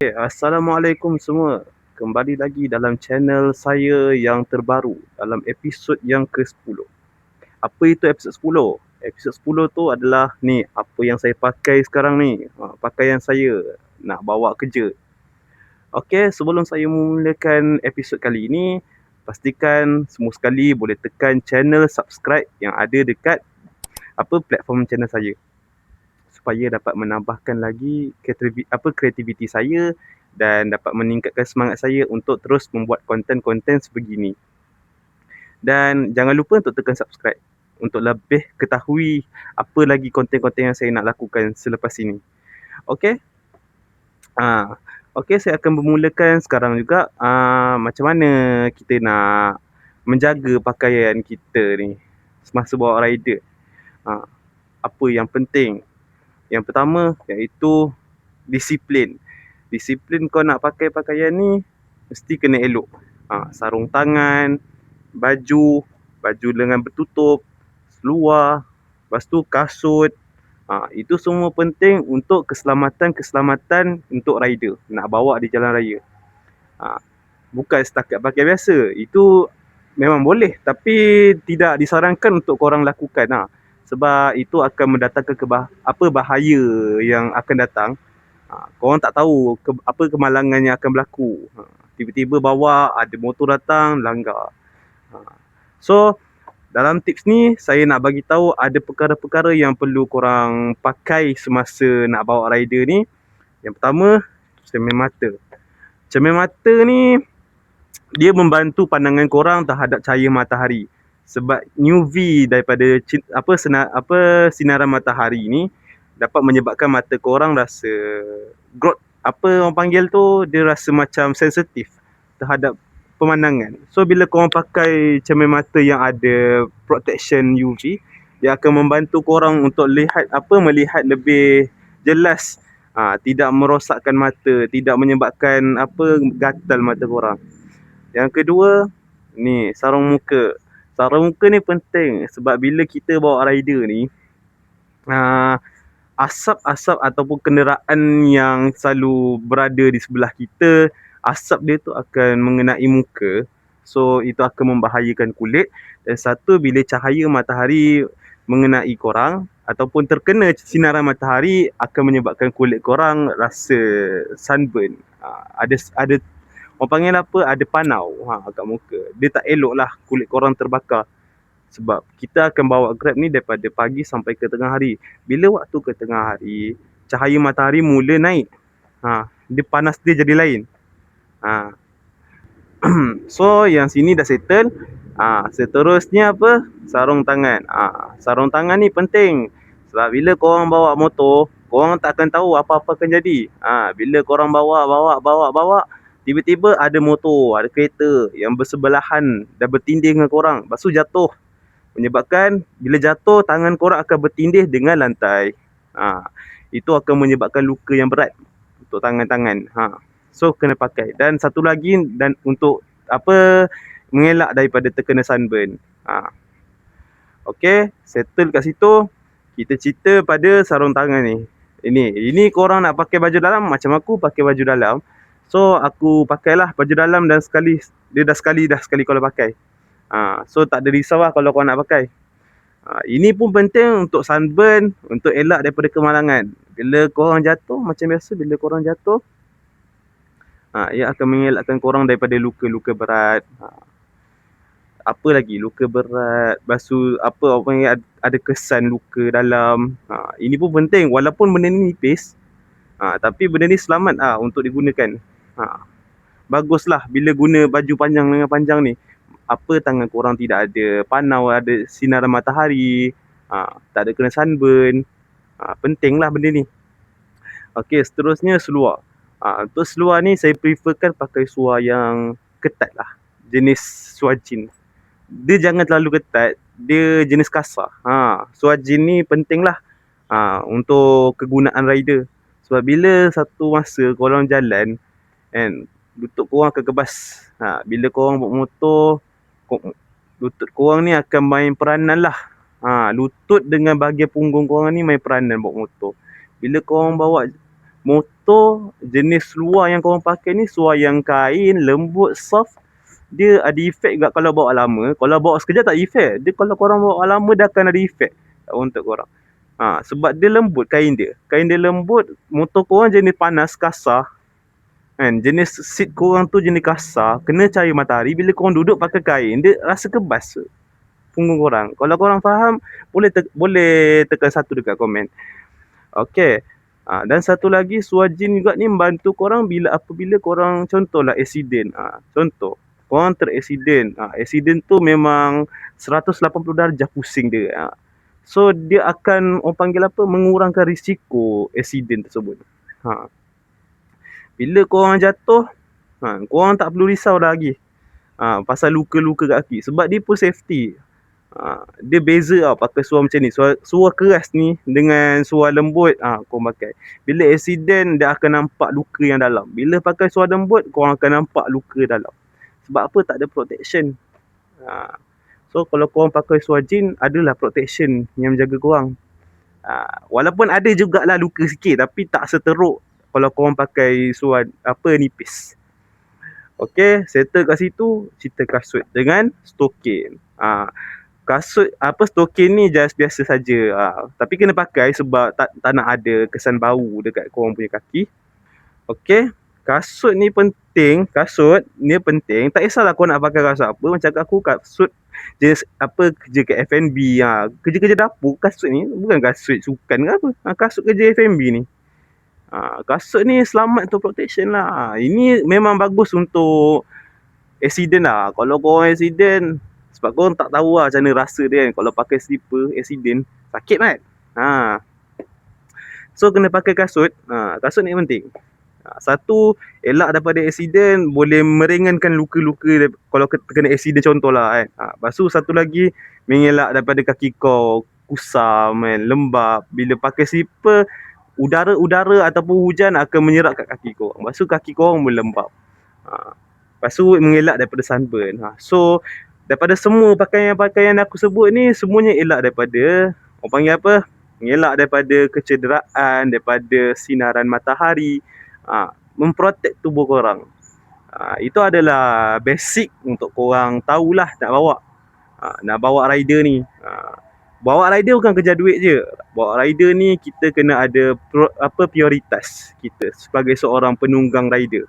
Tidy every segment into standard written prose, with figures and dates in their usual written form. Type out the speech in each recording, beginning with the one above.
Assalamualaikum semua. Kembali lagi dalam channel saya yang terbaru dalam episod yang ke-10. Apa itu episod 10? Episod 10 tu adalah ni apa yang saya pakai sekarang ni. Pakaian saya nak bawa kerja. Okey, sebelum saya memulakan episod kali ini, pastikan semua sekali boleh tekan channel subscribe yang ada dekat platform channel saya, supaya dapat menambahkan lagi kreativiti saya dan dapat meningkatkan semangat saya untuk terus membuat konten-konten sebegini. Dan jangan lupa untuk tekan subscribe untuk lebih ketahui apa lagi konten-konten yang saya nak lakukan selepas ini. Okey? Okey, saya akan bermulakan sekarang juga macam mana kita nak menjaga pakaian kita ni semasa bawa rider. Apa yang penting? Yang pertama iaitu disiplin. Disiplin kau nak pakai pakaian ni mesti kena elok. Sarung tangan, baju dengan bertutup, seluar, lepas tu kasut. Itu semua penting untuk keselamatan untuk rider nak bawa di jalan raya. Bukan setakat pakai biasa. Itu memang boleh tapi tidak disarankan untuk korang lakukan. Sebab itu akan mendatangkan bahaya yang akan datang. Korang tak tahu apa kemalangan yang akan berlaku. Tiba-tiba bawa ada motor datang langgar. So dalam tips ni saya nak bagi tahu ada perkara-perkara yang perlu korang pakai semasa nak bawa rider ni. Yang pertama, cermin mata. Cermin mata ni dia membantu pandangan korang terhadap cahaya matahari. Sebab UV daripada sinaran matahari ni dapat menyebabkan mata korang rasa growth, orang panggil tu, dia rasa macam sensitif terhadap pemandangan. So bila korang pakai cermin mata yang ada protection UV, dia akan membantu korang untuk melihat lebih jelas, tidak merosakkan mata, tidak menyebabkan gatal mata korang. Yang kedua, ni sarung muka. Sarung muka ni penting sebab bila kita bawa rider ni, asap-asap ataupun kenderaan yang selalu berada di sebelah kita, asap dia tu akan mengenai muka. So itu akan membahayakan kulit. Dan satu, bila cahaya matahari mengenai korang ataupun terkena sinaran matahari, akan menyebabkan kulit korang rasa sunburn. Ada orang panggil ada panau kat muka. Dia tak elok lah kulit korang terbakar. Sebab kita akan bawa Grab ni daripada pagi sampai ke tengah hari. Bila waktu ke tengah hari, cahaya matahari mula naik. Dia panas dia jadi lain. So yang sini dah settle. Seterusnya apa? Sarung tangan. Sarung tangan ni penting. Sebab bila korang bawa motor, korang tak akan tahu apa-apa akan jadi. Bila korang bawa, tiba-tiba ada motor, ada kereta yang bersebelahan dan bertindih dengan korang. Lepas tu jatuh. Menyebabkan bila jatuh, tangan korang akan bertindih dengan lantai. Itu akan menyebabkan luka yang berat untuk tangan-tangan. So kena pakai. Dan satu lagi, dan untuk mengelak daripada terkena sunburn. Okey, settle kat situ. Kita cerita pada sarung tangan ni. Ini korang nak pakai baju dalam, macam aku pakai baju dalam. So aku pakailah baju dalam dan dia dah sekali kalau pakai. So tak ada risau lah kalau korang nak pakai. Ini pun penting untuk sunburn, untuk elak daripada kemalangan. Bila korang jatuh, macam biasa bila korang jatuh, ia akan mengelakkan korang daripada luka-luka berat. Apa lagi? Luka berat, basuh ada kesan luka dalam. Ini pun penting walaupun benda ni nipis. Tapi benda ni selamat untuk digunakan. Baguslah bila guna baju panjang dengan panjang ni. Tangan korang tidak ada panau, ada sinaran matahari, tak ada kena sunburn. Pentinglah benda ni. Okey, seterusnya seluar. Untuk seluar ni saya preferkan pakai seluar yang ketat lah. Jenis seluar jeans. Dia jangan terlalu ketat, dia jenis kasar. Seluar jeans ni penting lah untuk kegunaan rider. Sebab bila satu masa korang jalan kan, lutut korang akan kebas. Bila korang bawa motor, lutut korang ni akan main peranan lah. Lutut dengan bahagian punggung korang ni main peranan bawa motor. Bila korang bawa motor contoh jenis seluar yang korang pakai ni seluar yang kain, lembut, soft, dia ada efek juga kalau bawa lama. Kalau bawa sekejap tak ada efek. Dia kalau korang bawa lama dia akan ada efek untuk korang. Sebab dia lembut kain dia. Kain dia lembut, motor korang jenis panas, kasar. Kan? Jenis seat korang tu jenis kasar, kena cahaya matahari. Bila korang duduk pakai kain, dia rasa kebas punggung korang. Kalau korang faham, boleh tekan 1 dekat komen. Okey. Dan satu lagi, Suajin juga ni membantu korang apabila korang contohlah accident. Contoh, korang teraksident. Accident tu memang 180 darjah pusing dia. So dia akan orang panggil apa, mengurangkan risiko accident tersebut. Bila korang jatuh, korang tak perlu risau lagi pasal luka-luka kat kaki, sebab dia pun safety. Dia beza tau pakai seluar macam ni. Seluar keras ni dengan seluar lembut, korang pakai. Bila accident, dia akan nampak luka yang dalam. Bila pakai seluar lembut, korang akan nampak luka dalam. Sebab apa? Tak ada protection. So kalau korang pakai seluar jean, adalah protection yang menjaga korang. Walaupun ada jugalah luka sikit, tapi tak seteruk kalau korang pakai seluar nipis. Okey, settle kat situ, cerita kasut dengan stokin. Kasut stokin ni just biasa saja. Tapi kena pakai sebab tak nak ada kesan bau dekat korang punya kaki. Okey, kasut ni penting. Tak kisahlah kau nak pakai kasut apa. Macam aku kasut jenis kerja kat F&B. Kerja-kerja dapur, kasut ni bukan kasut sukan ke apa. Kasut kerja F&B ni. Kasut ni selamat untuk protection lah. Ini memang bagus untuk accident lah. Kalau korang accident, sebab korang tak tahu lah macam mana rasa dia kan. Kalau pakai slipper accident, sakit kan. So kena pakai kasut. Kasut ni penting. Satu, elak daripada accident, boleh meringankan luka-luka kalau kena accident contohlah kan. Lepas tu satu lagi, mengelak daripada kaki kau kusam kan, lembab. Bila pakai slipper, udara ataupun hujan akan menyerap kat kaki korang. Lepas tu kaki korang berlembab. Lepas tu mengelak daripada sunburn. So daripada semua pakaian-pakaian aku sebut ni, semuanya elak daripada, orang panggil apa, mengelak daripada kecederaan, daripada sinaran matahari. Memprotek tubuh korang. Itu adalah basic untuk korang tahulah nak bawa rider ni. Bawa rider bukan kerja duit je. Bawa rider ni kita kena ada prioritas kita sebagai seorang penunggang rider.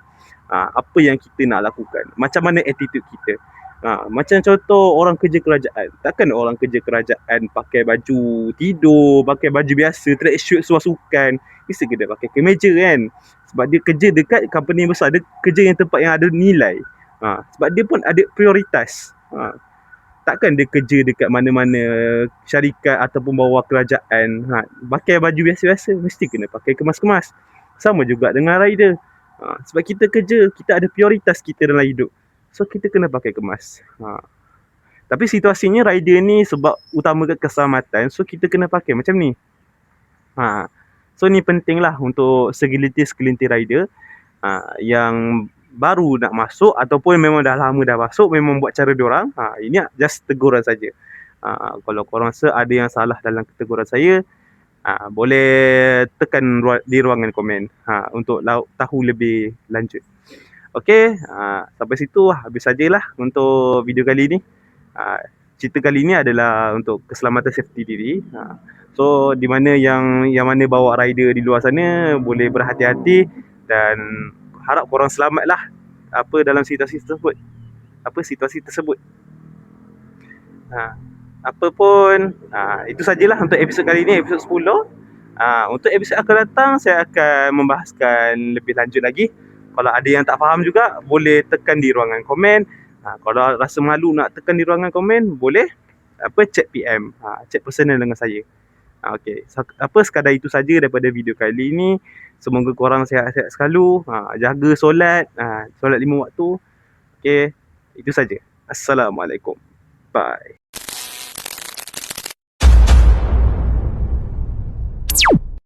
Apa yang kita nak lakukan, macam mana attitude kita. Macam contoh orang kerja kerajaan. Takkan orang kerja kerajaan pakai baju tidur, pakai baju biasa, tracksuit, seluar sukan. Mesti kena pakai kemeja kan. Sebab dia kerja dekat company besar, dia kerja yang tempat yang ada nilai. Sebab dia pun ada prioritas. Takkan dia kerja dekat mana-mana syarikat ataupun bawah kerajaan, pakai baju biasa-biasa. Mesti kena pakai kemas-kemas. Sama juga dengan rider. Sebab kita kerja, kita ada prioritas kita dalam hidup. So kita kena pakai kemas. Tapi situasinya rider ni sebab utamakan keselamatan, so kita kena pakai macam ni. So ni penting lah untuk segelintir rider yang baru nak masuk ataupun memang dah lama dah masuk, memang buat cara diorang. Ini just teguran saja. Kalau korang rasa ada yang salah dalam teguran saya, boleh tekan di ruangan komen untuk tahu lebih lanjut. Okey, sampai situ habis sajalah untuk video kali ni. Cerita kali ni adalah untuk keselamatan safety diri. So di mana yang mana bawa rider di luar sana, boleh berhati-hati dan harap korang selamatlah dalam situasi tersebut. Apa pun, itu sajalah untuk episod kali ni, episod 10. Untuk episod akan datang, saya akan membahaskan lebih lanjut lagi. Kalau ada yang tak faham juga, boleh tekan di ruangan komen. Kalau rasa malu nak tekan di ruangan komen, boleh chat PM, chat personal dengan saya. Okey, sekadar itu saja daripada video kali ini. Semoga korang sihat-sihat selalu, jaga solat 5 waktu. Okey, itu saja. Assalamualaikum. Bye.